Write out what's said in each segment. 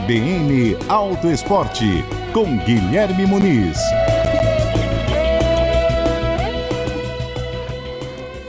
CBN Auto Esporte, com Guilherme Muniz.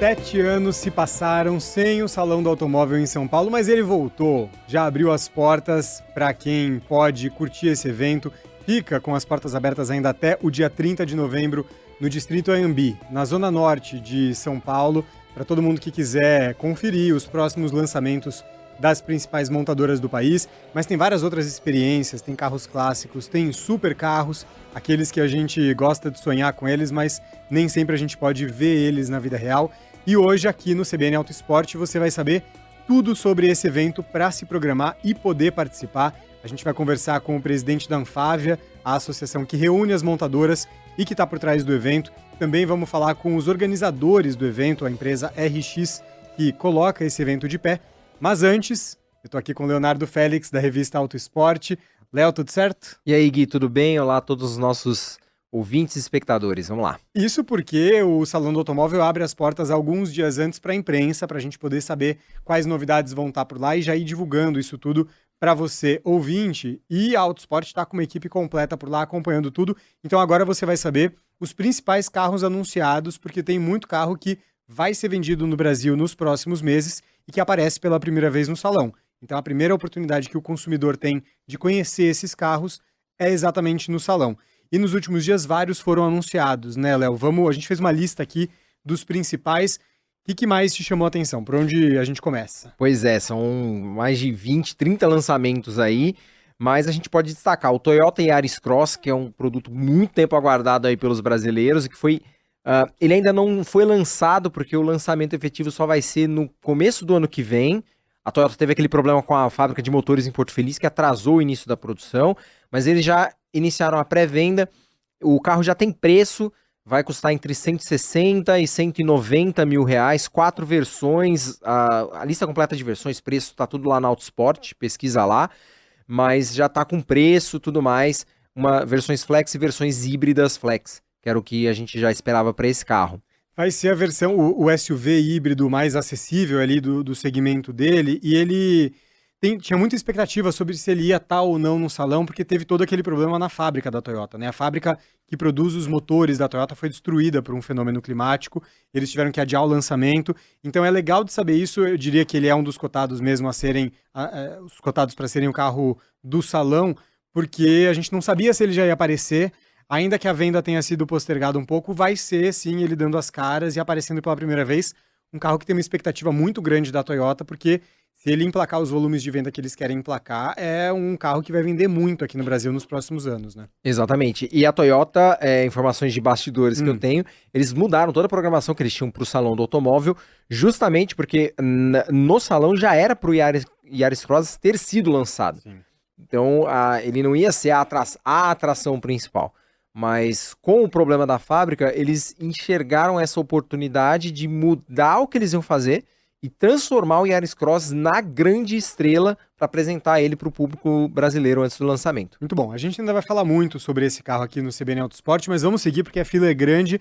7 anos se passaram sem o Salão do Automóvel em São Paulo, mas ele voltou. Já abriu as portas para quem pode curtir esse evento. Fica com as portas abertas ainda até o dia 30 de novembro no Distrito Anhembi, na zona norte de São Paulo, para todo mundo que quiser conferir os próximos lançamentos das principais montadoras do país. Mas tem várias outras experiências, tem carros clássicos, tem super carros, aqueles que a gente gosta de sonhar com eles, mas nem sempre a gente pode ver eles na vida real. E hoje aqui no CBN Auto Esporte você vai saber tudo sobre esse evento para se programar e poder participar. A gente vai conversar com o presidente da Anfávia, a associação que reúne as montadoras e que está por trás do evento. Também vamos falar com os organizadores do evento, a empresa RX, que coloca esse evento de pé. Mas antes, eu estou aqui com o Leonardo Félix, da revista Auto Esporte. Léo, tudo certo? E aí, Gui, tudo bem? Olá a todos os nossos ouvintes e espectadores, vamos lá. Isso porque o Salão do Automóvel abre as portas alguns dias antes para a imprensa, para a gente poder saber quais novidades vão estar por lá e já ir divulgando isso tudo para você, ouvinte. E a Auto Esporte está com uma equipe completa por lá acompanhando tudo. Então agora você vai saber os principais carros anunciados, porque tem muito carro que vai ser vendido no Brasil nos próximos meses e que aparece pela primeira vez no salão. Então a primeira oportunidade que o consumidor tem de conhecer esses carros é exatamente no salão. E nos últimos dias vários foram anunciados, né, Léo? A gente fez uma lista aqui dos principais. O que mais te chamou a atenção? Por onde a gente começa? Pois é, são mais de 20, 30 lançamentos aí, mas a gente pode destacar o Toyota Yaris Cross, que é um produto muito tempo aguardado aí pelos brasileiros e que foi... ele ainda não foi lançado porque o lançamento efetivo só vai ser no começo do ano que vem. A Toyota teve aquele problema com a fábrica de motores em Porto Feliz que atrasou o início da produção, mas eles já iniciaram a pré-venda. O carro já tem preço, vai custar entre 160 e 190 mil reais, 4 versões, a lista completa de versões, preço está tudo lá na Auto Sport, pesquisa lá, mas já está com preço, tudo mais, versões flex e versões híbridas flex, que era o que a gente já esperava para esse carro. Vai ser a versão, o SUV híbrido mais acessível ali do segmento dele, e ele tinha muita expectativa sobre se ele ia estar ou não no salão, porque teve todo aquele problema na fábrica da Toyota, né? A fábrica que produz os motores da Toyota foi destruída por um fenômeno climático, eles tiveram que adiar o lançamento, então é legal de saber isso. Eu diria que ele é um dos cotados mesmo a serem, os cotados para serem o carro do salão, porque a gente não sabia se ele já ia aparecer. Ainda que a venda tenha sido postergada um pouco, vai ser, sim, ele dando as caras e aparecendo pela primeira vez. Um carro que tem uma expectativa muito grande da Toyota, porque se ele emplacar os volumes de venda que eles querem emplacar, é um carro que vai vender muito aqui no Brasil nos próximos anos, né? Exatamente. E a Toyota, informações de bastidores que eu tenho, eles mudaram toda a programação que eles tinham para o Salão do Automóvel, justamente porque no salão já era para o Yaris Cross ter sido lançado. Sim. Então, ele não ia ser a atração principal. Mas com o problema da fábrica, eles enxergaram essa oportunidade de mudar o que eles iam fazer e transformar o Yaris Cross na grande estrela para apresentar ele para o público brasileiro antes do lançamento. Muito bom. A gente ainda vai falar muito sobre esse carro aqui no CBN Auto Esporte, mas vamos seguir porque a fila é grande.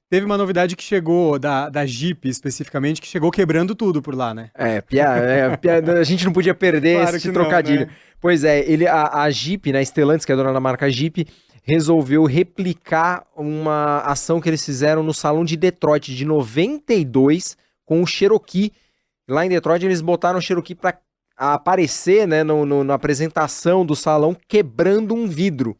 Teve uma novidade que chegou, da Jeep especificamente, que chegou quebrando tudo por lá, né? A gente não podia perder claro esse trocadilho. Né? Pois é, a Jeep, né, Stellantis, que é a dona da marca Jeep, resolveu replicar uma ação que eles fizeram no Salão de Detroit de 92 com o Cherokee. Lá em Detroit eles botaram o Cherokee para aparecer, né, na apresentação do salão quebrando um vidro,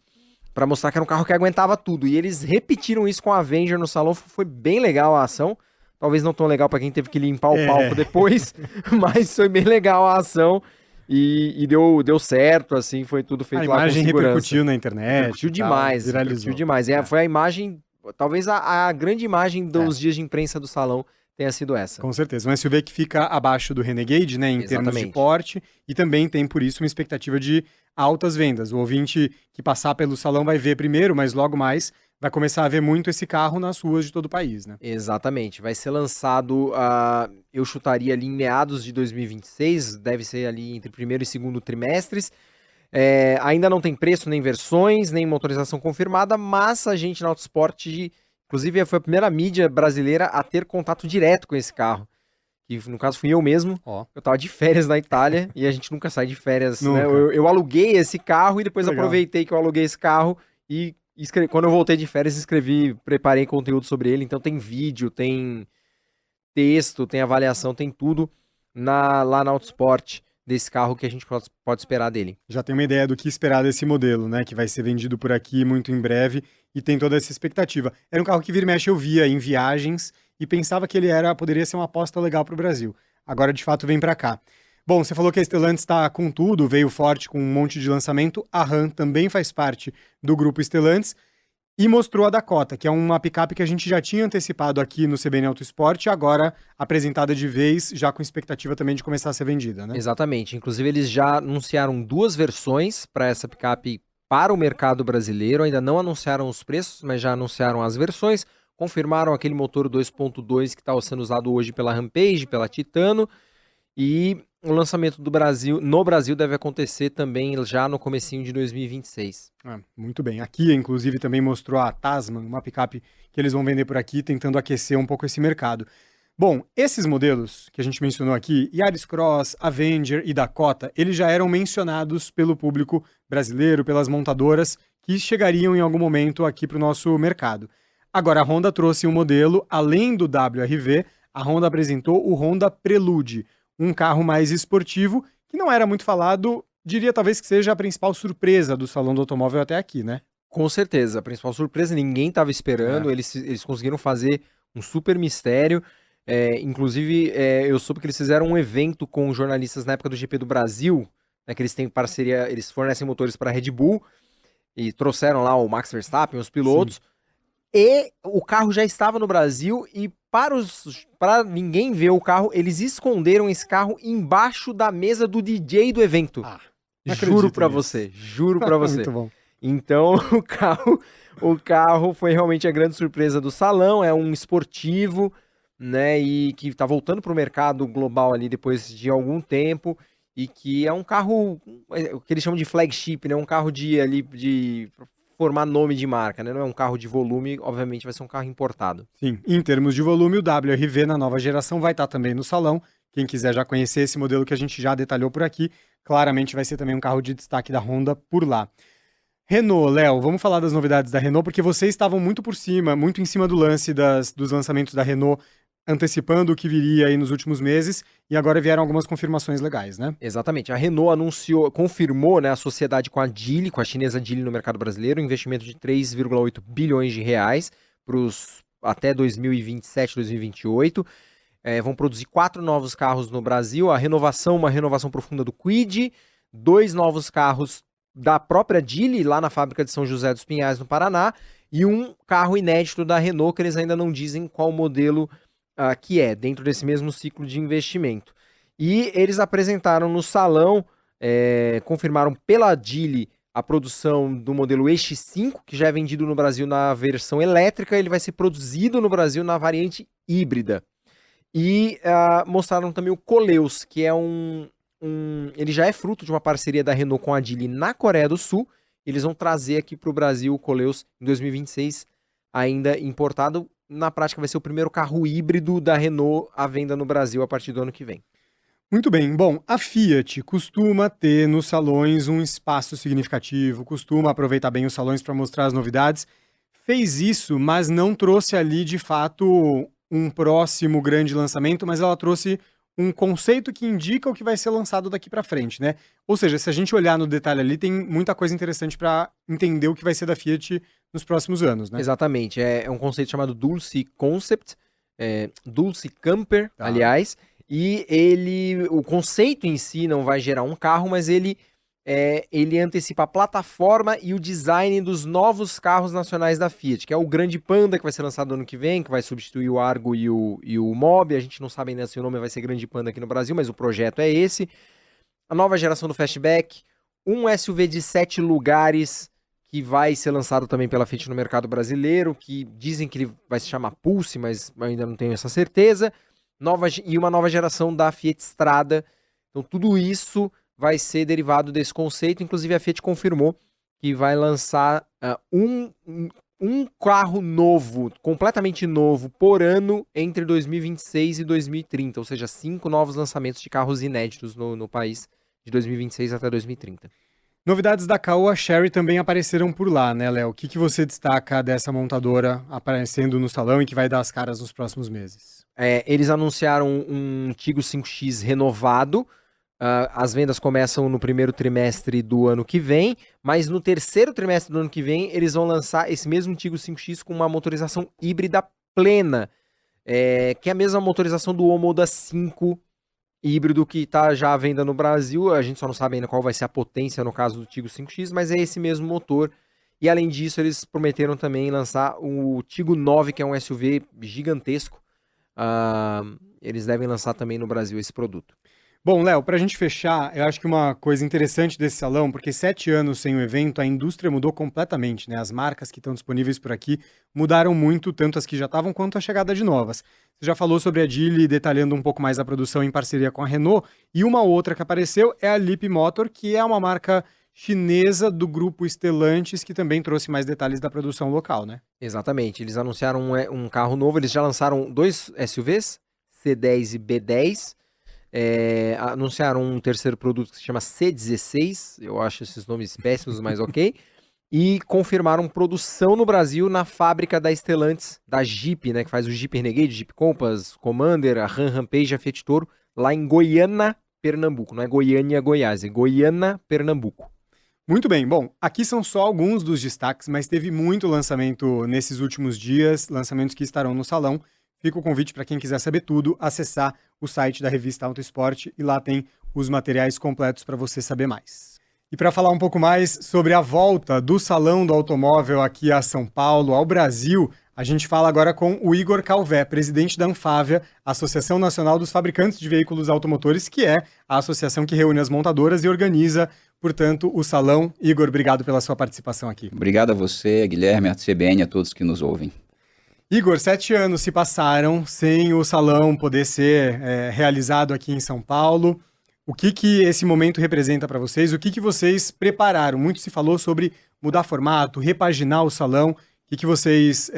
para mostrar que era um carro que aguentava tudo. E eles repetiram isso com a Avenger no salão, foi bem legal a ação. Talvez não tão legal para quem teve que limpar o palco depois, mas foi bem legal a ação. E deu certo, assim, foi tudo feito lá com segurança. A imagem repercutiu na internet. Repercutiu demais, viralizou. Demais. Foi a imagem, talvez a grande imagem dos dias de imprensa do salão tenha sido essa. Com certeza. Um SUV que fica abaixo do Renegade, né, em termos de porte, e também tem, por isso, uma expectativa de altas vendas. O ouvinte que passar pelo salão vai ver primeiro, mas logo mais vai começar a ver muito esse carro nas ruas de todo o país, né? Exatamente. Vai ser lançado, eu chutaria ali em meados de 2026, deve ser ali entre primeiro e segundo trimestres. Ainda não tem preço, nem versões, nem motorização confirmada, mas a gente na Autosport, inclusive foi a primeira mídia brasileira a ter contato direto com esse carro, que no caso fui eu mesmo. Ó, Eu tava de férias na Itália e a gente nunca sai de férias, né? Nunca. Eu aluguei esse carro e depois Legal. aproveitei que eu aluguei esse carro e quando eu voltei de férias, preparei conteúdo sobre ele. Então tem vídeo, tem texto, tem avaliação, tem tudo lá na Autosport desse carro que a gente pode esperar dele. já tem uma ideia do que esperar desse modelo, né? Que vai ser vendido por aqui muito em breve e tem toda essa expectativa. Era um carro que vira e mexe eu via em viagens e pensava que ele poderia ser uma aposta legal para o Brasil. Agora, de fato, vem para cá. Bom, você falou que a Stellantis está com tudo, veio forte com um monte de lançamento. A Ram também faz parte do grupo Stellantis e mostrou a Dakota, que é uma picape que a gente já tinha antecipado aqui no CBN Auto Esporte, agora apresentada de vez, já com expectativa também de começar a ser vendida, né? Exatamente. Inclusive, eles já anunciaram 2 versões para essa picape para o mercado brasileiro. Ainda não anunciaram os preços, mas já anunciaram as versões. Confirmaram aquele motor 2.2 que está sendo usado hoje pela Rampage, pela Titano. E o lançamento no Brasil deve acontecer também já no comecinho de 2026. Muito bem. A Kia, inclusive, também mostrou a Tasman, uma picape que eles vão vender por aqui, tentando aquecer um pouco esse mercado. Bom, esses modelos que a gente mencionou aqui, Yaris Cross, Avenger e Dakota, eles já eram mencionados pelo público brasileiro, pelas montadoras, que chegariam em algum momento aqui para o nosso mercado. Agora, a Honda trouxe um modelo, além do WRV, a Honda apresentou o Honda Prelude, um carro mais esportivo, que não era muito falado, diria talvez que seja a principal surpresa do Salão do Automóvel até aqui, né? Com certeza, a principal surpresa, ninguém estava esperando, eles conseguiram fazer um super mistério. Inclusive, eu soube que eles fizeram um evento com jornalistas na época do GP do Brasil, né, que eles têm parceria, eles fornecem motores para a Red Bull, e trouxeram lá o Max Verstappen, os pilotos, Sim. e o carro já estava no Brasil, e para ninguém ver o carro, eles esconderam esse carro embaixo da mesa do DJ do evento. Não Juro acredito pra nisso. você, juro pra você. Muito bom. Então, o carro foi realmente a grande surpresa do salão, é um esportivo, né, e que tá voltando pro mercado global ali depois de algum tempo, e que é um carro, o que eles chamam de flagship, né, um carro de formar nome de marca, né, não é um carro de volume, obviamente vai ser um carro importado. Sim, em termos de volume, o WRV na nova geração vai estar também no salão. Quem quiser já conhecer esse modelo que a gente já detalhou por aqui, claramente vai ser também um carro de destaque da Honda por lá. Renault, Léo, vamos falar das novidades da Renault, porque vocês estavam muito em cima do lance dos lançamentos da Renault, antecipando o que viria aí nos últimos meses, e agora vieram algumas confirmações legais, né? Exatamente. A Renault confirmou, né, a sociedade com a Geely, com a chinesa Geely no mercado brasileiro, um investimento de 3,8 bilhões de reais até 2027, 2028. Vão produzir 4 novos carros no Brasil, uma renovação profunda do Kwid, 2 novos carros da própria Geely, lá na fábrica de São José dos Pinhais, no Paraná, e um carro inédito da Renault, que eles ainda não dizem qual modelo que é, dentro desse mesmo ciclo de investimento. E eles apresentaram no salão, confirmaram pela Geely a produção do modelo EX5, que já é vendido no Brasil na versão elétrica, ele vai ser produzido no Brasil na variante híbrida. E mostraram também o Koleos, que é ele já é fruto de uma parceria da Renault com a Geely na Coreia do Sul. Eles vão trazer aqui para o Brasil o Koleos em 2026, ainda importado. Na prática vai ser o primeiro carro híbrido da Renault à venda no Brasil a partir do ano que vem. Muito bem. Bom, a Fiat costuma ter nos salões um espaço significativo, costuma aproveitar bem os salões para mostrar as novidades. Fez isso, mas não trouxe ali, de fato, um próximo grande lançamento, mas ela trouxe um conceito que indica o que vai ser lançado daqui para frente, né? Ou seja, se a gente olhar no detalhe ali, tem muita coisa interessante para entender o que vai ser da Fiat nos próximos anos, né? Exatamente. É um conceito chamado Dulce Concept, Dulce Camper, Tá. aliás, e o conceito em si não vai gerar um carro, mas ele antecipa a plataforma e o design dos novos carros nacionais da Fiat, que é o Grande Panda, que vai ser lançado ano que vem, que vai substituir o Argo e o Mobi. A gente não sabe ainda se o nome vai ser Grande Panda aqui no Brasil, mas o projeto é esse. A nova geração do Fastback, um SUV de 7 lugares, que vai ser lançado também pela Fiat no mercado brasileiro, que dizem que ele vai se chamar Pulse, mas ainda não tenho essa certeza. E uma nova geração da Fiat Strada. Então tudo isso vai ser derivado desse conceito. Inclusive a Fiat confirmou que vai lançar um carro novo, completamente novo, por ano entre 2026 e 2030, ou seja, 5 novos lançamentos de carros inéditos no país de 2026 até 2030. Novidades da Caoa Chery também apareceram por lá, né, Léo? O que você destaca dessa montadora aparecendo no salão e que vai dar as caras nos próximos meses? Eles anunciaram um Tiggo 5X renovado. As vendas começam no primeiro trimestre do ano que vem, mas no terceiro trimestre do ano que vem eles vão lançar esse mesmo Tiggo 5X com uma motorização híbrida plena, que é a mesma motorização do Omoda 5 híbrido que está já à venda no Brasil. A gente só não sabe ainda qual vai ser a potência no caso do Tiggo 5X, mas é esse mesmo motor. E além disso, eles prometeram também lançar o Tiggo 9, que é um SUV gigantesco. Eles devem lançar também no Brasil esse produto. Bom, Léo, para a gente fechar, eu acho que uma coisa interessante desse salão, porque 7 anos sem o evento, a indústria mudou completamente, né? As marcas que estão disponíveis por aqui mudaram muito, tanto as que já estavam quanto a chegada de novas. Você já falou sobre a Geely, detalhando um pouco mais a produção em parceria com a Renault, e uma outra que apareceu é a Leap Motor, que é uma marca chinesa do grupo Stellantis, que também trouxe mais detalhes da produção local, né? Exatamente, eles anunciaram um carro novo, eles já lançaram 2 SUVs, C10 e B10, anunciaram um terceiro produto que se chama C16, eu acho esses nomes péssimos, mas ok, e confirmaram produção no Brasil na fábrica da Stellantis, da Jeep, né, que faz o Jeep Renegade, Jeep Compass, Commander, a Ram Rampage, a Fiat Toro, lá em Goiânia, Pernambuco, não é Goiânia, Goiás, é Goiânia, Pernambuco. Muito bem, bom, aqui são só alguns dos destaques, mas teve muito lançamento nesses últimos dias, lançamentos que estarão no salão. Fica o convite para quem quiser saber tudo, acessar o site da revista Auto Esporte e lá tem os materiais completos para você saber mais. E para falar um pouco mais sobre a volta do Salão do Automóvel aqui a São Paulo, ao Brasil, a gente fala agora com o Igor Calvé, presidente da Anfávia, Associação Nacional dos Fabricantes de Veículos Automotores, que é a associação que reúne as montadoras e organiza, portanto, o salão. Igor, obrigado pela sua participação aqui. Obrigado a você, Guilherme, a CBN, a todos que nos ouvem. Igor, 7 anos se passaram sem o salão poder ser realizado aqui em São Paulo. O que esse momento representa para vocês? O que vocês prepararam? Muito se falou sobre mudar formato, repaginar o salão. O que vocês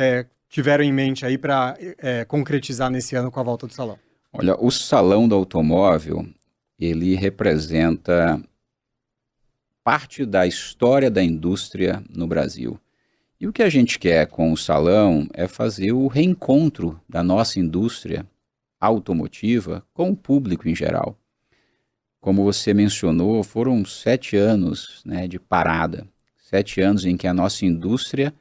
tiveram em mente aí para concretizar nesse ano com a volta do salão? Olha, o Salão do Automóvel, ele representa parte da história da indústria no Brasil. E o que a gente quer com o salão é fazer o reencontro da nossa indústria automotiva com o público em geral. Como você mencionou, foram 7 anos, né, de parada, 7 anos em que a nossa indústria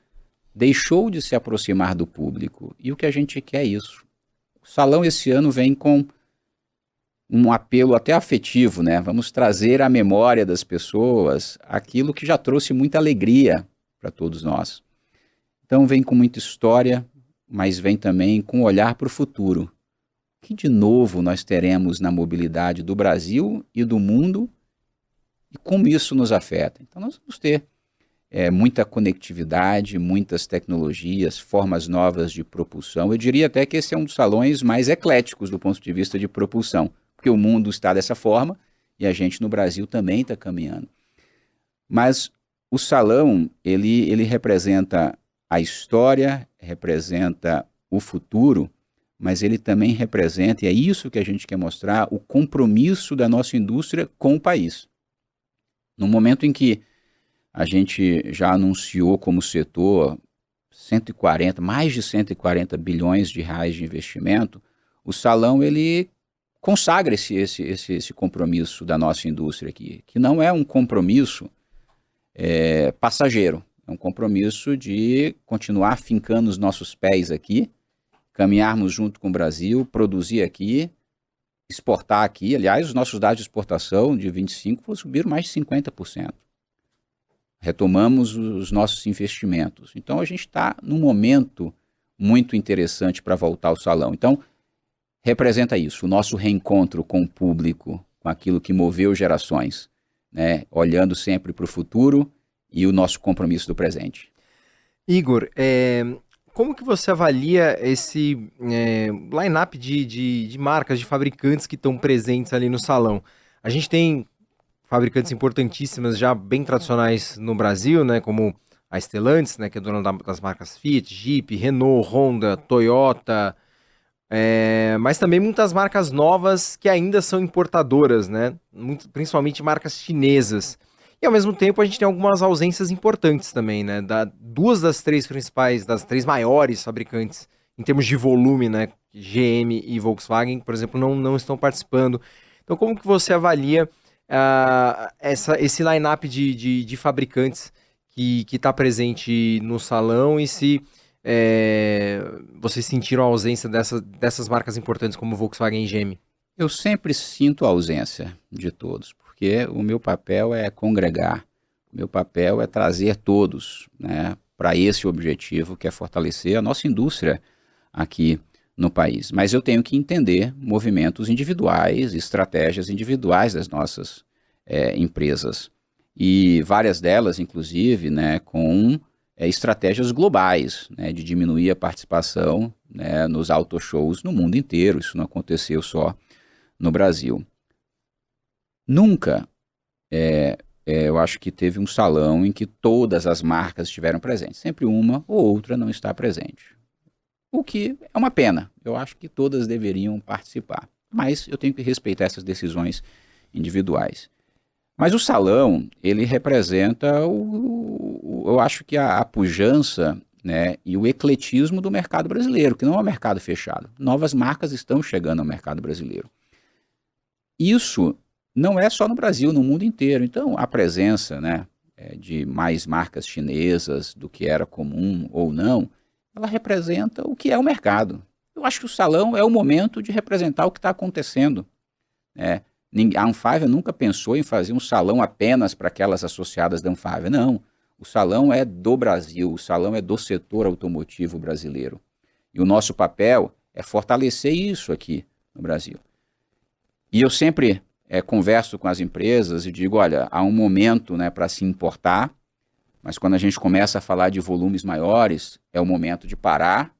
deixou de se aproximar do público. E o que a gente quer é isso. O salão esse ano vem com um apelo até afetivo, né? Vamos trazer à memória das pessoas aquilo que já trouxe muita alegria para todos nós. Então vem com muita história, mas vem também com um olhar para o futuro. O que de novo nós teremos na mobilidade do Brasil e do mundo e como isso nos afeta? Então nós vamos ter muita conectividade, muitas tecnologias, formas novas de propulsão. Eu diria até que esse é um dos salões mais ecléticos do ponto de vista de propulsão, porque o mundo está dessa forma e a gente no Brasil também está caminhando. Mas o salão, ele representa a história, representa o futuro, mas ele também representa, e é isso que a gente quer mostrar, o compromisso da nossa indústria com o país. No momento em que a gente já anunciou como setor mais de 140 bilhões de reais de investimento, o salão ele consagra esse compromisso da nossa indústria aqui, que não é um compromisso passageiro, é um compromisso de continuar fincando os nossos pés aqui, caminharmos junto com o Brasil, produzir aqui, exportar aqui. Aliás, os nossos dados de exportação de 25 subiram mais de 50%. Retomamos os nossos investimentos. Então, a gente está num momento muito interessante para voltar ao salão. Então, representa isso, o nosso reencontro com o público, com aquilo que moveu gerações, né? Olhando sempre para o futuro e o nosso compromisso do presente. Igor, como que você avalia esse line-up de marcas, de fabricantes que estão presentes ali no salão? A gente tem fabricantes importantíssimas, já bem tradicionais no Brasil, né, como a Stellantis, né, que é dona das marcas Fiat, Jeep, Renault, Honda, Toyota, mas também muitas marcas novas que ainda são importadoras, né, principalmente marcas chinesas. E ao mesmo tempo a gente tem algumas ausências importantes também, né, duas das três principais, das três maiores fabricantes em termos de volume, né, GM e Volkswagen, por exemplo, não estão participando. Então como que você avalia esse line-up de fabricantes que está presente no salão e se vocês sentiram a ausência dessas marcas importantes como Volkswagen e GM? Eu sempre sinto a ausência de todos, porque o meu papel é congregar, o meu papel é trazer todos, né, para esse objetivo que é fortalecer a nossa indústria aqui no país. Mas eu tenho que entender movimentos individuais, estratégias individuais das nossas empresas. E várias delas, inclusive, né, com estratégias globais, né, de diminuir a participação, né, nos auto shows no mundo inteiro. Isso não aconteceu só no Brasil. Nunca, eu acho que teve um salão em que todas as marcas estiveram presentes. Sempre uma ou outra não está presente. O que é uma pena. Eu acho que todas deveriam participar. Mas eu tenho que respeitar essas decisões individuais. Mas o salão, ele representa, eu acho que a pujança, né, e o ecletismo do mercado brasileiro, que não é um mercado fechado. Novas marcas estão chegando ao mercado brasileiro. Isso não é só no Brasil, no mundo inteiro. Então, a presença, né, de mais marcas chinesas do que era comum ou não, ela representa o que é o mercado. Eu acho que o salão é o momento de representar o que está acontecendo. A Anfávia nunca pensou em fazer um salão apenas para aquelas associadas da Anfávia. Não, o salão é do Brasil, o salão é do setor automotivo brasileiro. E o nosso papel é fortalecer isso aqui no Brasil. E eu sempre converso com as empresas e digo, olha, há um momento, né, para se importar, mas quando a gente começa a falar de volumes maiores, é o momento de parar,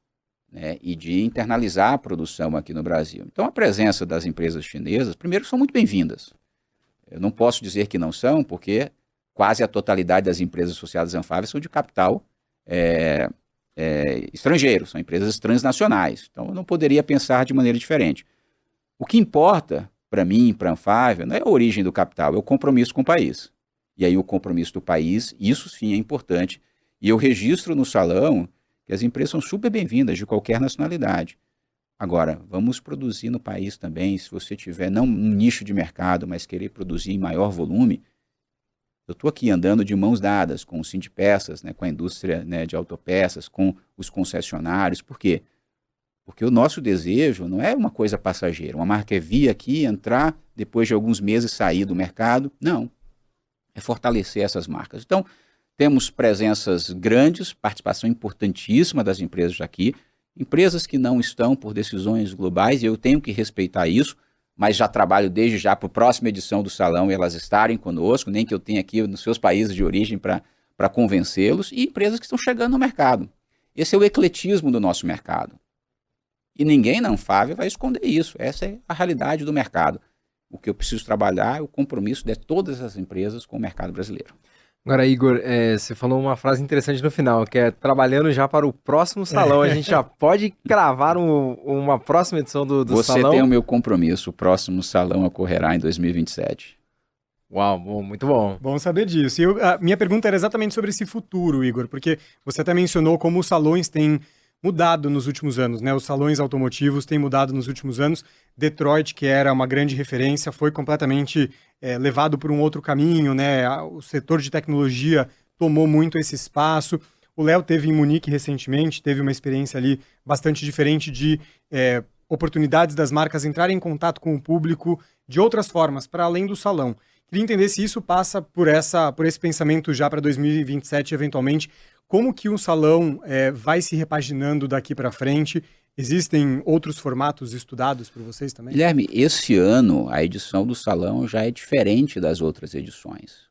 né, e de internalizar a produção aqui no Brasil. Então a presença das empresas chinesas, primeiro, são muito bem-vindas. Eu não posso dizer que não são, porque quase a totalidade das empresas associadas à Anfávia são de capital estrangeiro, são empresas transnacionais. Então eu não poderia pensar de maneira diferente. O que importa para mim, para a Anfávia, não é a origem do capital, é o compromisso com o país. E aí o compromisso do país, isso sim é importante. E eu registro no salão que as empresas são super bem-vindas de qualquer nacionalidade. Agora, vamos produzir no país também. Se você tiver não um nicho de mercado, mas querer produzir em maior volume, eu estou aqui andando de mãos dadas com o Sindipeças, né, com a indústria, né, de autopeças, com os concessionários. Por quê? Porque o nosso desejo não é uma coisa passageira. Uma marca vir aqui, entrar, depois de alguns meses sair do mercado. Não. É fortalecer essas marcas. Então, temos presenças grandes, participação importantíssima das empresas aqui, empresas que não estão por decisões globais, e eu tenho que respeitar isso, mas já trabalho desde já para a próxima edição do salão elas estarem conosco, nem que eu tenha aqui nos seus países de origem para convencê-los, e empresas que estão chegando no mercado. Esse é o ecletismo do nosso mercado. E ninguém na Anfávia vai esconder isso. Essa é a realidade do mercado. O que eu preciso trabalhar é o compromisso de todas as empresas com o mercado brasileiro. Agora, Igor, você falou uma frase interessante no final, que é trabalhando já para o próximo salão. A gente já pode cravar uma próxima edição do salão? Você tem o meu compromisso. O próximo salão ocorrerá em 2027. Uau, bom, muito bom. Bom saber disso. E a minha pergunta era exatamente sobre esse futuro, Igor, porque você até mencionou como os salões têm mudado nos últimos anos, né? Os salões automotivos têm mudado nos últimos anos. Detroit, que era uma grande referência, foi completamente levado por um outro caminho, né? O setor de tecnologia tomou muito esse espaço. O Léo teve em Munique recentemente, teve uma experiência ali bastante diferente de oportunidades das marcas entrarem em contato com o público de outras formas, para além do salão. Queria entender se isso passa por esse pensamento já para 2027, eventualmente. Como que um salão vai se repaginando daqui para frente? Existem outros formatos estudados por vocês também? Guilherme, esse ano a edição do salão já é diferente das outras edições.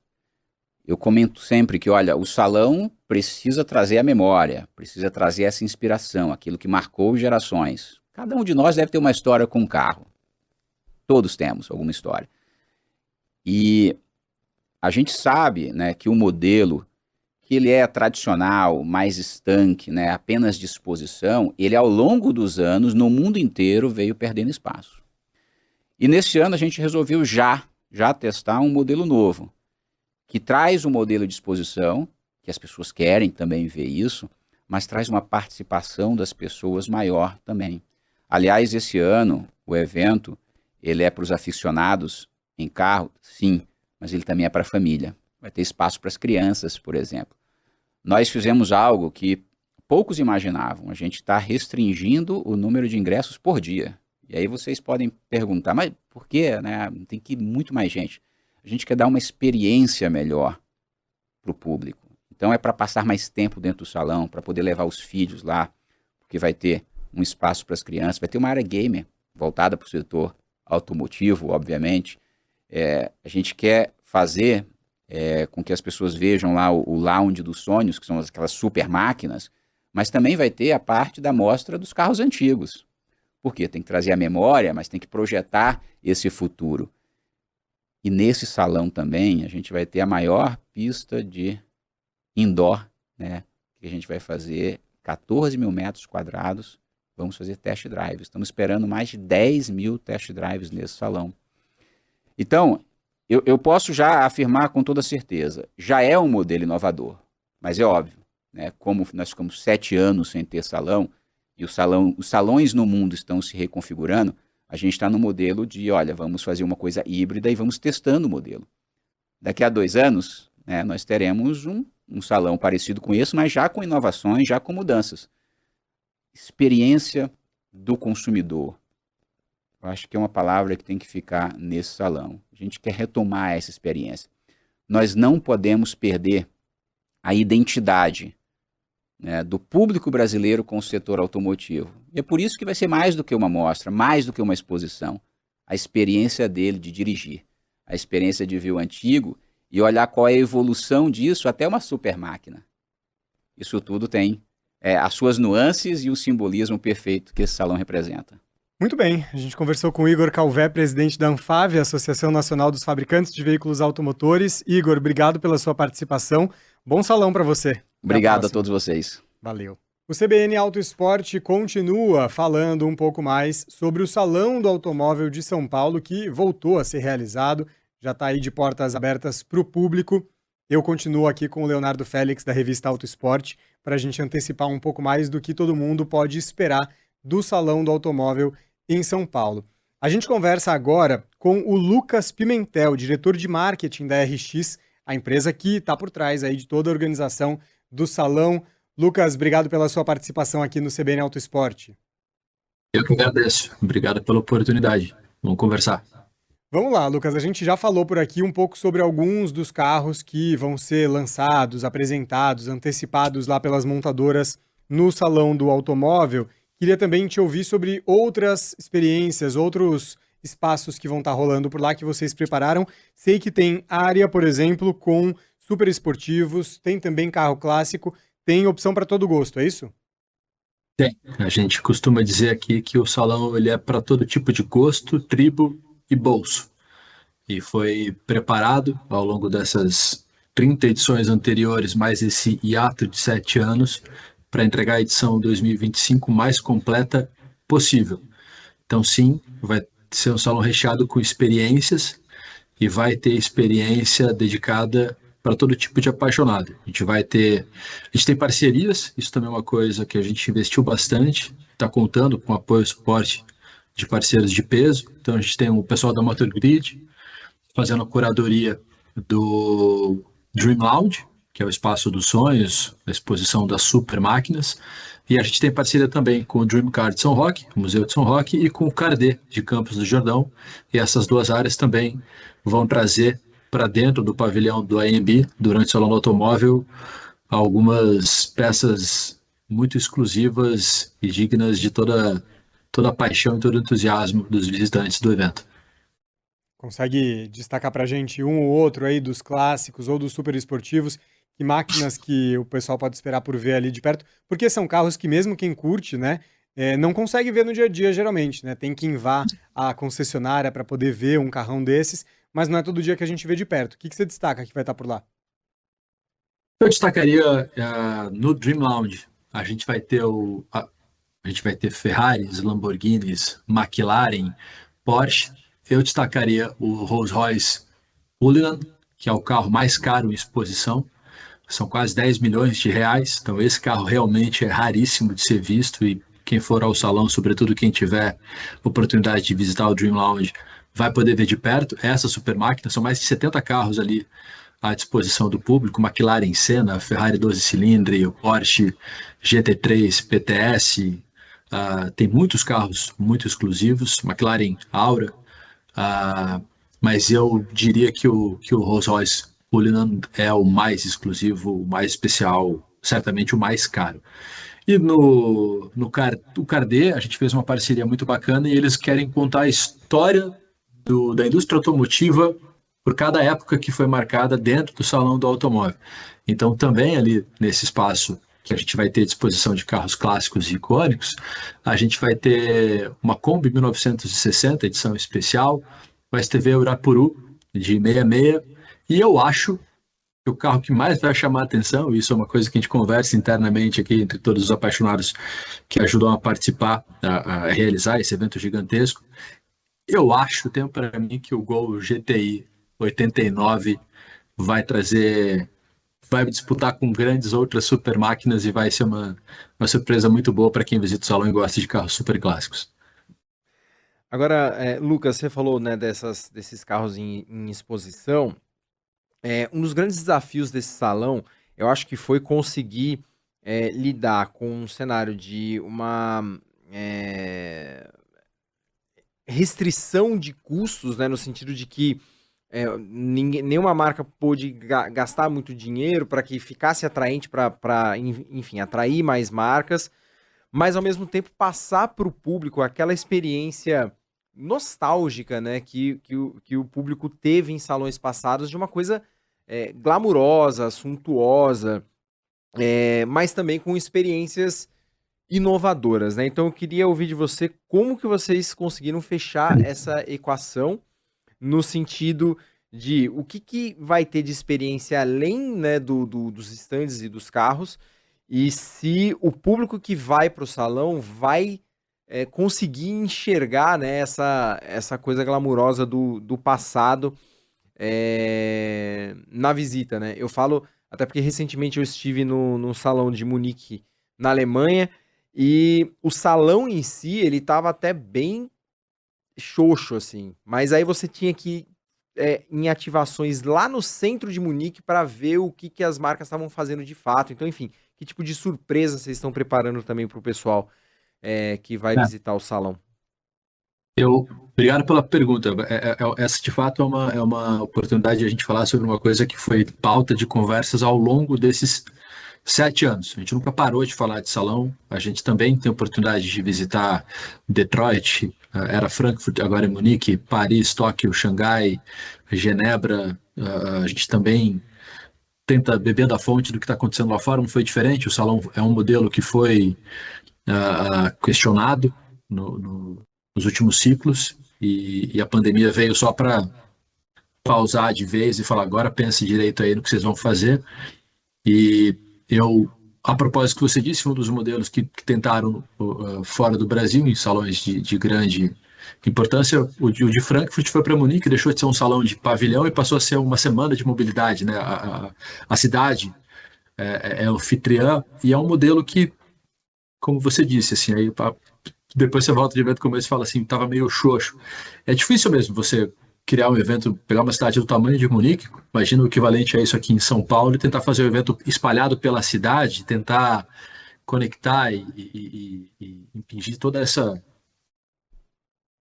Eu comento sempre que, olha, o salão precisa trazer a memória, precisa trazer essa inspiração, aquilo que marcou gerações. Cada um de nós deve ter uma história com um carro. Todos temos alguma história. E a gente sabe, né, que o modelo que ele é tradicional, mais estanque, né, apenas de exposição, ele ao longo dos anos, no mundo inteiro, veio perdendo espaço. E nesse ano a gente resolveu já testar um modelo novo, que traz um modelo de exposição, que as pessoas querem também ver isso, mas traz uma participação das pessoas maior também. Aliás, esse ano, o evento, ele é para os aficionados em carro, sim, mas ele também é para a família. Vai ter espaço para as crianças, por exemplo. Nós fizemos algo que poucos imaginavam. A gente está restringindo o número de ingressos por dia. E aí vocês podem perguntar, mas por quê? Né? Tem que ir muito mais gente. A gente quer dar uma experiência melhor para o público. Então é para passar mais tempo dentro do salão, para poder levar os filhos lá, porque vai ter um espaço para as crianças, vai ter uma área gamer voltada para o setor automotivo, obviamente. A gente quer fazer com que as pessoas vejam lá o lounge dos sonhos, que são aquelas super máquinas, mas também vai ter a parte da mostra dos carros antigos. Por quê? Tem que trazer a memória, mas tem que projetar esse futuro. E nesse salão também a gente vai ter a maior pista de indoor, né? Que a gente vai fazer 14 mil metros quadrados. Vamos fazer test drives. Estamos esperando mais de 10 mil test drives nesse salão. Então, eu posso já afirmar com toda certeza, já é um modelo inovador, mas é óbvio, né? Como nós ficamos 7 anos sem ter salão, e os salões no mundo estão se reconfigurando, a gente está no modelo de, olha, vamos fazer uma coisa híbrida e vamos testando o modelo. Daqui a 2 anos, né, nós teremos um salão parecido com esse, mas já com inovações, já com mudanças. Experiência do consumidor. Eu acho que é uma palavra que tem que ficar nesse salão. A gente quer retomar essa experiência. Nós não podemos perder a identidade, né, do público brasileiro com o setor automotivo. E é por isso que vai ser mais do que uma mostra, mais do que uma exposição. A experiência dele de dirigir, a experiência de ver o antigo e olhar qual é a evolução disso até uma super máquina. Isso tudo tem as suas nuances e o simbolismo perfeito que esse salão representa. Muito bem, a gente conversou com o Igor Calvé, presidente da ANFAVE, Associação Nacional dos Fabricantes de Veículos Automotores. Igor, obrigado pela sua participação. Bom salão para você. Obrigado a todos vocês. Valeu. O CBN Auto Esporte continua falando um pouco mais sobre o Salão do Automóvel de São Paulo, que voltou a ser realizado, já está aí de portas abertas para o público. Eu continuo aqui com o Leonardo Félix, da revista Auto Esporte, para a gente antecipar um pouco mais do que todo mundo pode esperar do Salão do Automóvel em São Paulo. A gente conversa agora com o Lucas Pimentel, diretor de marketing da RX, a empresa que está por trás aí de toda a organização do salão. Lucas, obrigado pela sua participação aqui no CBN Auto Esporte. Eu que agradeço. Obrigado pela oportunidade. Vamos conversar. Vamos lá, Lucas. A gente já falou por aqui um pouco sobre alguns dos carros que vão ser lançados, apresentados, antecipados lá pelas montadoras no Salão do Automóvel. Queria também te ouvir sobre outras experiências, outros espaços que vão estar rolando por lá que vocês prepararam. Sei que tem área, por exemplo, com super esportivos, tem também carro clássico, tem opção para todo gosto, é isso? Tem. A gente costuma dizer aqui que o salão ele é para todo tipo de gosto, tribo e bolso. E foi preparado ao longo dessas 30 edições anteriores, mais esse hiato de 7 anos, para entregar a edição 2025 mais completa possível. Então, sim, vai ser um salão recheado com experiências e vai ter experiência dedicada para todo tipo de apaixonado. A gente tem parcerias, isso também é uma coisa que a gente investiu bastante, está contando com apoio e suporte de parceiros de peso. Então, a gente tem o pessoal da Motor Grid fazendo a curadoria do Dream Lounge, que é o espaço dos sonhos, a exposição das super máquinas, e a gente tem parceria também com o Dream Car de São Roque, o Museu de São Roque, e com o Cardê de Campos do Jordão, e essas duas áreas também vão trazer para dentro do pavilhão do AMB, durante o Salão do Automóvel, algumas peças muito exclusivas e dignas de toda a paixão e todo o entusiasmo dos visitantes do evento. Consegue destacar para a gente um ou outro aí dos clássicos ou dos super esportivos? Que máquinas que o pessoal pode esperar por ver ali de perto? Porque são carros que mesmo quem curte, né, não consegue ver no dia a dia geralmente, né? Tem que vá à concessionária para poder ver um carrão desses, mas não é todo dia que a gente vê de perto. O que você destaca que vai estar por lá? Eu destacaria no Dream Lounge, a gente vai ter Ferraris, Lamborghinis, McLaren, Porsche. Eu destacaria o Rolls-Royce Cullinan, que é o carro mais caro em exposição. São quase 10 milhões de reais. Então esse carro realmente é raríssimo de ser visto e quem for ao salão, sobretudo quem tiver oportunidade de visitar o Dream Lounge, vai poder ver de perto essa super máquina. São mais de 70 carros ali à disposição do público, McLaren Senna, Ferrari 12 cilindros, Porsche GT3, PTS, tem muitos carros muito exclusivos, McLaren Aura, mas eu diria que o Rolls-Royce Cullinan é o mais exclusivo, o mais especial, certamente o mais caro. E no Cardê, a gente fez uma parceria muito bacana e eles querem contar a história da indústria automotiva por cada época que foi marcada dentro do Salão do Automóvel. Então, também ali nesse espaço que a gente vai ter disposição de carros clássicos e icônicos, a gente vai ter uma Kombi 1960, edição especial, o STV Urapuru de 66, e eu acho que o carro que mais vai chamar a atenção, e isso é uma coisa que a gente conversa internamente aqui entre todos os apaixonados que ajudam a participar, a realizar esse evento gigantesco, eu acho, tenho para mim que o Gol GTI 89 vai disputar com grandes outras super máquinas e vai ser uma surpresa muito boa para quem visita o salão e gosta de carros super clássicos. Agora, Lucas, você falou, né, desses carros em exposição. Um dos grandes desafios desse salão, eu acho que foi conseguir lidar com um cenário de uma restrição de custos, né, no sentido de que nenhuma marca pôde gastar muito dinheiro para que ficasse atraente para, enfim, atrair mais marcas, mas ao mesmo tempo passar para o público aquela experiência nostálgica, né, que o público teve em salões passados de uma coisa glamurosa, suntuosa, mas também com experiências inovadoras, né? Então eu queria ouvir de você como que vocês conseguiram fechar essa equação no sentido de o que vai ter de experiência além, né, dos estandes e dos carros, e se o público que vai para o salão vai conseguir enxergar, né, essa coisa glamurosa do passado na visita, né? Eu falo, até porque recentemente eu estive no salão de Munique, na Alemanha, e o salão em si, ele estava até bem xoxo, assim, mas aí você tinha que ir em ativações lá no centro de Munique para ver o que as marcas estavam fazendo de fato. Então, enfim, que tipo de surpresa vocês estão preparando também para o pessoal que vai visitar o salão? Obrigado pela pergunta. Essa, de fato, é uma oportunidade de a gente falar sobre uma coisa que foi pauta de conversas ao longo desses 7 anos. A gente nunca parou de falar de salão. A gente também tem a oportunidade de visitar Detroit, era Frankfurt, agora é Munique, Paris, Tóquio, Xangai, Genebra. A gente também tenta beber da fonte do que está acontecendo lá fora. Não foi diferente. O salão é um modelo que foi questionado nos últimos ciclos e a pandemia veio só para pausar de vez e falar, agora pense direito aí no que vocês vão fazer. E a propósito que você disse, um dos modelos que tentaram fora do Brasil, em salões de grande importância, o de Frankfurt foi para Munique, deixou de ser um salão de pavilhão e passou a ser uma semana de mobilidade, né? A cidade é anfitriã e é um modelo que, como você disse, assim, aí depois você volta de evento como esse e fala assim, estava meio xoxo. É difícil mesmo você criar um evento, pegar uma cidade do tamanho de Munique, imagina o equivalente a isso aqui em São Paulo, e tentar fazer um evento espalhado pela cidade, tentar conectar e impingir toda essa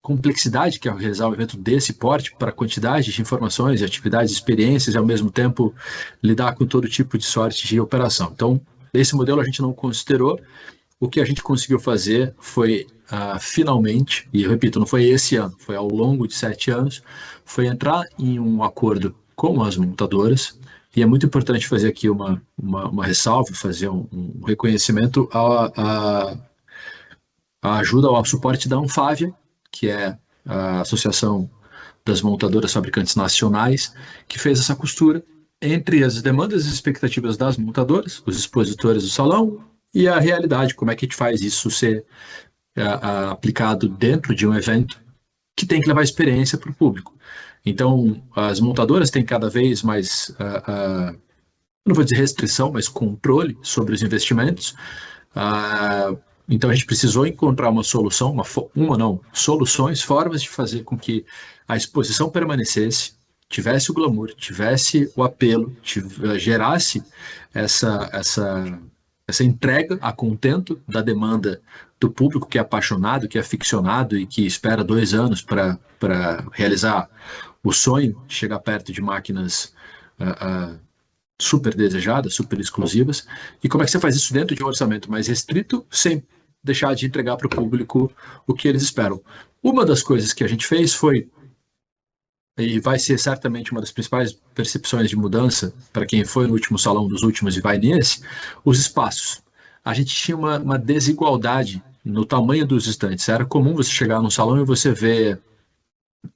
complexidade que é realizar um evento desse porte para a quantidade de informações, de atividades, experiências, e ao mesmo tempo lidar com todo tipo de sorte de operação. Então, esse modelo a gente não considerou. O que a gente conseguiu fazer foi, finalmente, e eu repito, não foi esse ano, foi ao longo de 7 anos, foi entrar em um acordo com as montadoras, e é muito importante fazer aqui uma ressalva, fazer um reconhecimento à ajuda, ao suporte da Anfávia, que é a Associação das Montadoras Fabricantes Nacionais, que fez essa costura entre as demandas e expectativas das montadoras, os expositores do salão, e a realidade, como é que a gente faz isso ser aplicado dentro de um evento que tem que levar experiência para o público. Então, as montadoras têm cada vez mais, não vou dizer restrição, mas controle sobre os investimentos. Então, a gente precisou encontrar uma solução, soluções, formas de fazer com que a exposição permanecesse, tivesse o glamour, tivesse o apelo, gerasse essa entrega a contento da demanda do público que é apaixonado, que é aficionado e que espera 2 anos para realizar o sonho de chegar perto de máquinas super desejadas, super exclusivas. E como é que você faz isso dentro de um orçamento mais restrito, sem deixar de entregar para o público o que eles esperam? Uma das coisas que a gente fez foi, e vai ser certamente uma das principais percepções de mudança para quem foi no último salão dos últimos e vai nesse, os espaços. A gente tinha uma desigualdade no tamanho dos estandes. Era comum você chegar num salão e você ver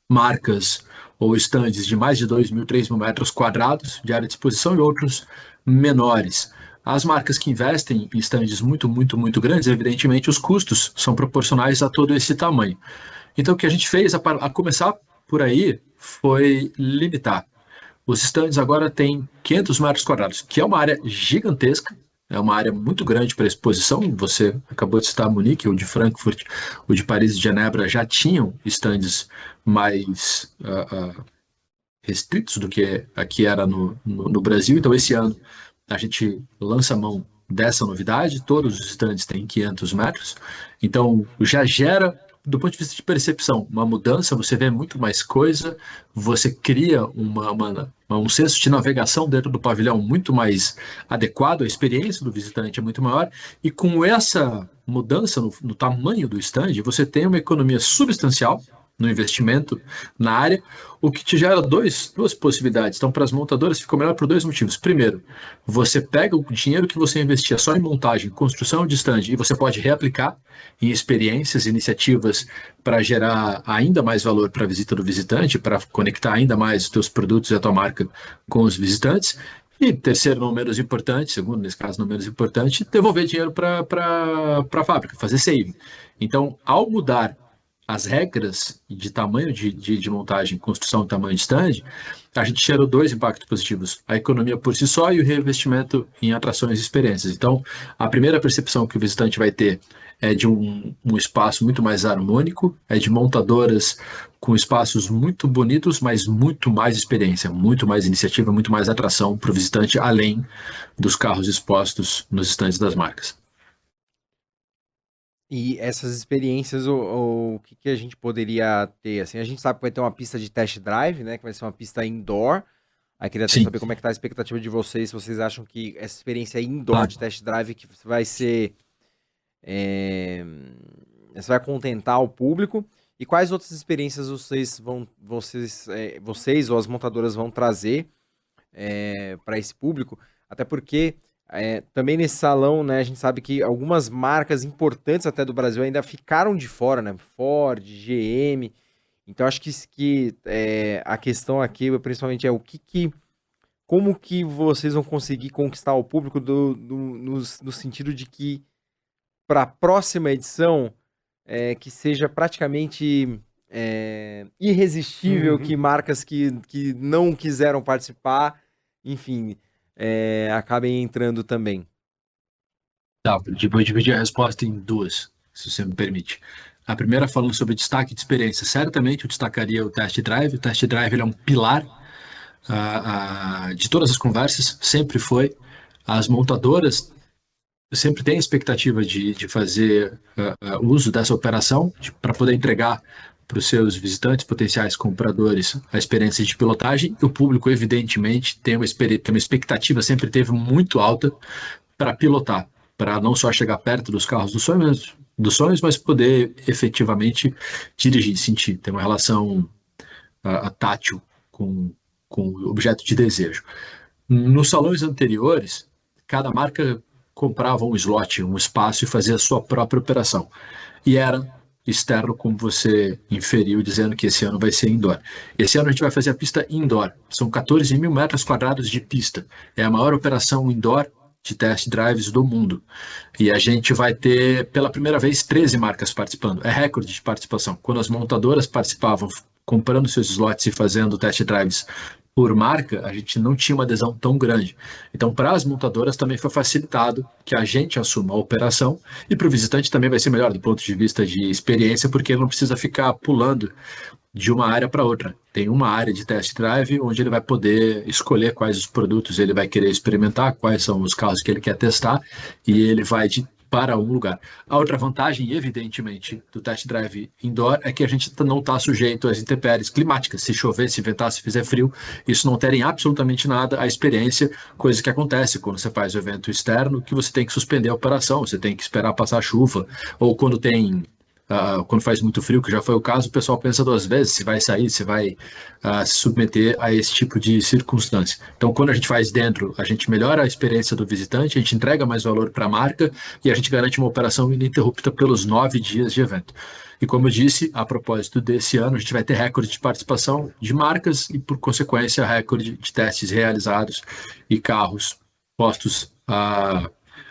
marcas ou estandes de mais de 2.000, 3.000 metros quadrados de área de exposição e outros menores. As marcas que investem em estandes muito, muito, muito grandes, evidentemente os custos são proporcionais a todo esse tamanho. Então o que a gente fez, a começar por aí, foi limitar. Os estandes agora têm 500 metros quadrados, que é uma área gigantesca, é uma área muito grande para exposição. Você acabou de citar Munique, o de Frankfurt, o de Paris e de Genebra já tinham estandes mais restritos do que aqui era no Brasil. Então, esse ano, a gente lança a mão dessa novidade. Todos os estandes têm 500 metros. Então, já gera, do ponto de vista de percepção, uma mudança. Você vê muito mais coisa, você cria um senso de navegação dentro do pavilhão muito mais adequado, a experiência do visitante é muito maior, e com essa mudança no tamanho do stand, você tem uma economia substancial no investimento na área, o que te gera duas possibilidades. Então, para as montadoras ficou melhor por 2 motivos. Primeiro, você pega o dinheiro que você investia só em montagem, construção de stand, e você pode reaplicar em experiências, iniciativas para gerar ainda mais valor para a visita do visitante, para conectar ainda mais os teus produtos e a tua marca com os visitantes. E terceiro, não menos importante, segundo, nesse caso, não menos importante, devolver dinheiro para a fábrica, fazer saving. Então, ao mudar as regras de tamanho de montagem, construção e tamanho de stand, a gente gerou 2 impactos positivos: a economia por si só e o reinvestimento em atrações e experiências. Então, a primeira percepção que o visitante vai ter é de um espaço muito mais harmônico, é de montadoras com espaços muito bonitos, mas muito mais experiência, muito mais iniciativa, muito mais atração para o visitante, além dos carros expostos nos estandes das marcas. E essas experiências, o que a gente poderia ter? Assim, a gente sabe que vai ter uma pista de test drive, né? Que vai ser uma pista indoor. Aí queria até saber como é que tá a expectativa de vocês, se vocês acham que essa experiência indoor de test drive que vai ser... você vai contentar o público. E quais outras experiências vocês ou as montadoras vão trazer para esse público? Até porque... também nesse salão, né, a gente sabe que algumas marcas importantes até do Brasil ainda ficaram de fora, né? Ford, GM. Então acho que a questão aqui principalmente é como que vocês vão conseguir conquistar o público no sentido de que para a próxima edição que seja praticamente irresistível que marcas que não quiseram participar, enfim... acabem entrando também. Tá, vou dividir a resposta em 2, se você me permite. A primeira, falando sobre destaque de experiência. Certamente eu destacaria o test drive. O test drive ele é um pilar de todas as conversas, sempre foi. As montadoras sempre têm a expectativa de fazer uso dessa operação para poder entregar para os seus visitantes, potenciais compradores, a experiência de pilotagem. O público, evidentemente, tem uma expectativa, sempre teve muito alta para pilotar, para não só chegar perto dos carros dos sonhos, mas poder efetivamente dirigir, sentir, ter uma relação tátil com o objeto de desejo. Nos salões anteriores, cada marca comprava um slot, um espaço e fazia a sua própria operação. E era externo, como você inferiu, dizendo que esse ano vai ser indoor. Esse ano a gente vai fazer a pista indoor. São 14 mil metros quadrados de pista. É a maior operação indoor de test drives do mundo. E a gente vai ter, pela primeira vez, 13 marcas participando. É recorde de participação. Quando as montadoras participavam, comprando seus slots e fazendo test drives por marca, a gente não tinha uma adesão tão grande. Então, para as montadoras também foi facilitado que a gente assuma a operação, e para o visitante também vai ser melhor do ponto de vista de experiência, porque ele não precisa ficar pulando de uma área para outra. Tem uma área de test drive onde ele vai poder escolher quais os produtos ele vai querer experimentar, quais são os carros que ele quer testar, e ele vai para um lugar. A outra vantagem, evidentemente, do test drive indoor é que a gente não está sujeito às intempéries climáticas. Se chover, se ventar, se fizer frio, isso não altera em absolutamente nada a experiência, coisa que acontece quando você faz o evento externo, que você tem que suspender a operação, você tem que esperar passar a chuva, ou quando quando faz muito frio, que já foi o caso, o pessoal pensa duas vezes se vai sair, se vai se submeter a esse tipo de circunstância. Então, quando a gente faz dentro, a gente melhora a experiência do visitante, a gente entrega mais valor para a marca e a gente garante uma operação ininterrupta pelos 9 dias de evento. E como eu disse, a propósito desse ano, a gente vai ter recorde de participação de marcas e, por consequência, recorde de testes realizados e carros postos à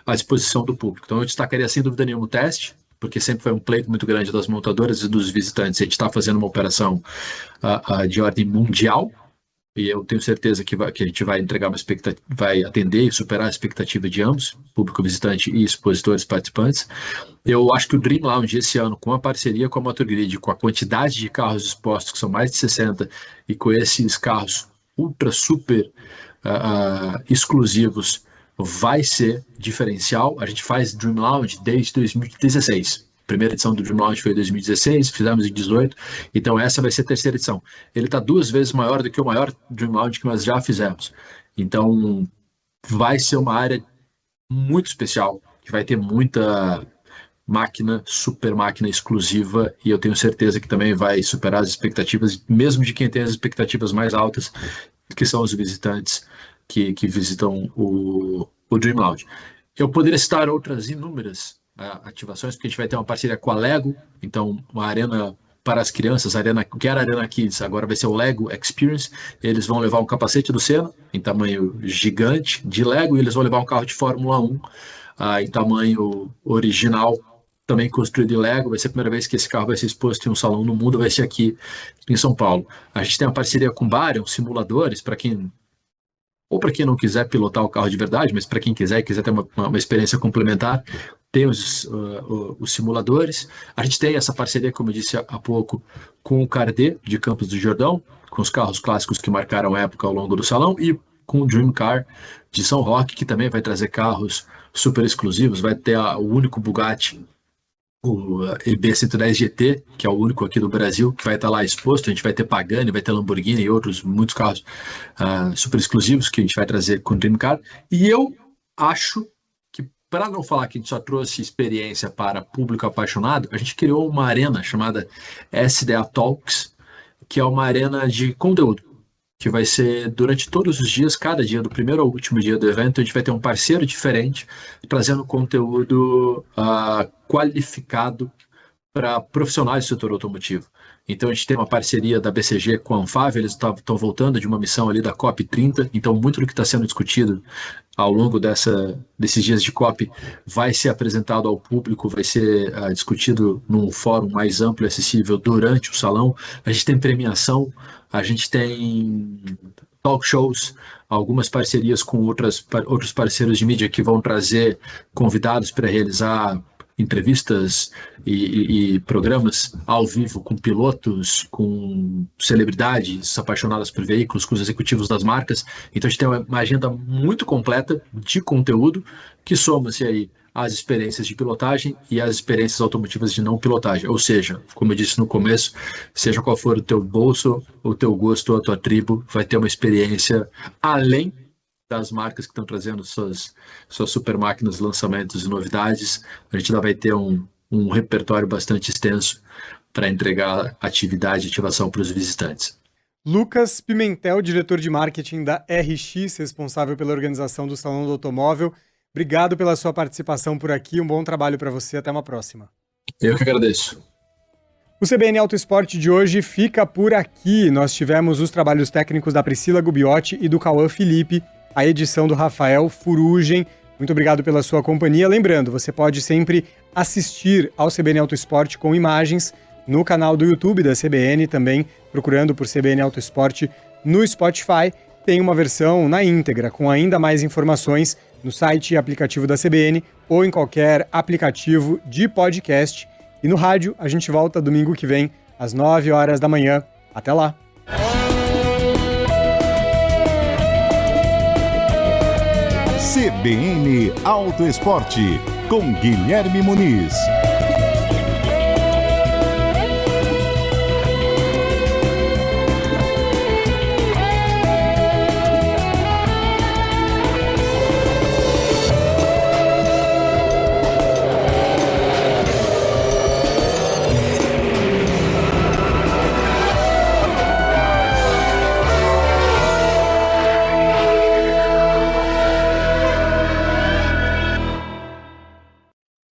disposição do público. Então, eu destacaria, sem dúvida nenhuma, o teste, porque sempre foi um pleito muito grande das montadoras e dos visitantes. A gente está fazendo uma operação de ordem mundial, e eu tenho certeza que a gente vai entregar uma expectativa, vai atender e superar a expectativa de ambos, público visitante e expositores participantes. Eu acho que o Dream Lounge esse ano, com a parceria com a Motor Grid, com a quantidade de carros expostos, que são mais de 60, e com esses carros ultra, super exclusivos, vai ser diferencial. A gente faz Dream Lounge desde 2016. A primeira edição do Dream Lounge foi em 2016, fizemos em 2018, então essa vai ser a terceira edição. Ele está 2 vezes maior do que o maior Dream Lounge que nós já fizemos. Então vai ser uma área muito especial, que vai ter muita máquina, super máquina exclusiva, e eu tenho certeza que também vai superar as expectativas, mesmo de quem tem as expectativas mais altas, que são os visitantes que visitam o Dream Lounge. Eu poderia citar outras inúmeras ativações, porque a gente vai ter uma parceria com a Lego, então uma arena para as crianças, que era a Arena Kids, agora vai ser o Lego Experience. Eles vão levar um capacete do Senna, em tamanho gigante, de Lego, e eles vão levar um carro de Fórmula 1 em tamanho original, também construído em Lego. Vai ser a primeira vez que esse carro vai ser exposto em um salão no mundo, vai ser aqui em São Paulo. A gente tem uma parceria com o Barion, simuladores, para quem não quiser pilotar o carro de verdade, mas para quem quiser e quiser ter uma experiência complementar, tem os simuladores. A gente tem essa parceria, como eu disse há pouco, com o Cardê, de Campos do Jordão, com os carros clássicos que marcaram a época ao longo do salão, e com o Dream Car de São Roque, que também vai trazer carros super exclusivos. Vai ter o único Bugatti, o EB110 GT, que é o único aqui do Brasil, que vai estar lá exposto. A gente vai ter Pagani, vai ter Lamborghini e outros muitos carros super exclusivos que a gente vai trazer com o Dream Car. E eu acho que, para não falar que a gente só trouxe experiência para público apaixonado, a gente criou uma arena chamada SDA Talks, que é uma arena de conteúdo, que vai ser durante todos os dias, cada dia, do primeiro ao último dia do evento, a gente vai ter um parceiro diferente, trazendo conteúdo qualificado para profissionais do setor automotivo. Então a gente tem uma parceria da BCG com a Anfávia, eles estão voltando de uma missão ali da COP30, então muito do que está sendo discutido ao longo desses dias de COP vai ser apresentado ao público, vai ser discutido num fórum mais amplo e acessível durante o salão. A gente tem premiação, a gente tem talk shows, algumas parcerias com outros parceiros de mídia que vão trazer convidados para realizar entrevistas e programas ao vivo com pilotos, com celebridades apaixonadas por veículos, com os executivos das marcas. Então a gente tem uma agenda muito completa de conteúdo que soma-se aí às experiências de pilotagem e às experiências automotivas de não pilotagem. Ou seja, como eu disse no começo, seja qual for o teu bolso, o teu gosto ou a tua tribo, vai ter uma experiência além das marcas que estão trazendo suas super máquinas, lançamentos e novidades. A gente ainda vai ter um repertório bastante extenso para entregar atividade e ativação para os visitantes. Lucas Pimentel, diretor de marketing da RX, responsável pela organização do Salão do Automóvel. Obrigado pela sua participação por aqui, um bom trabalho para você, até uma próxima. Eu que agradeço. O CBN Auto Esporte de hoje fica por aqui. Nós tivemos os trabalhos técnicos da Priscila Gubiotti e do Cauã Felipe, a edição do Rafael Furugem. Muito obrigado pela sua companhia. Lembrando, você pode sempre assistir ao CBN Auto Esporte com imagens no canal do YouTube da CBN, também procurando por CBN Auto Esporte no Spotify. Tem uma versão na íntegra, com ainda mais informações no site e aplicativo da CBN ou em qualquer aplicativo de podcast. E no rádio, a gente volta domingo que vem, às 9 horas da manhã. Até lá! CBN Auto Esporte, com Guilherme Muniz.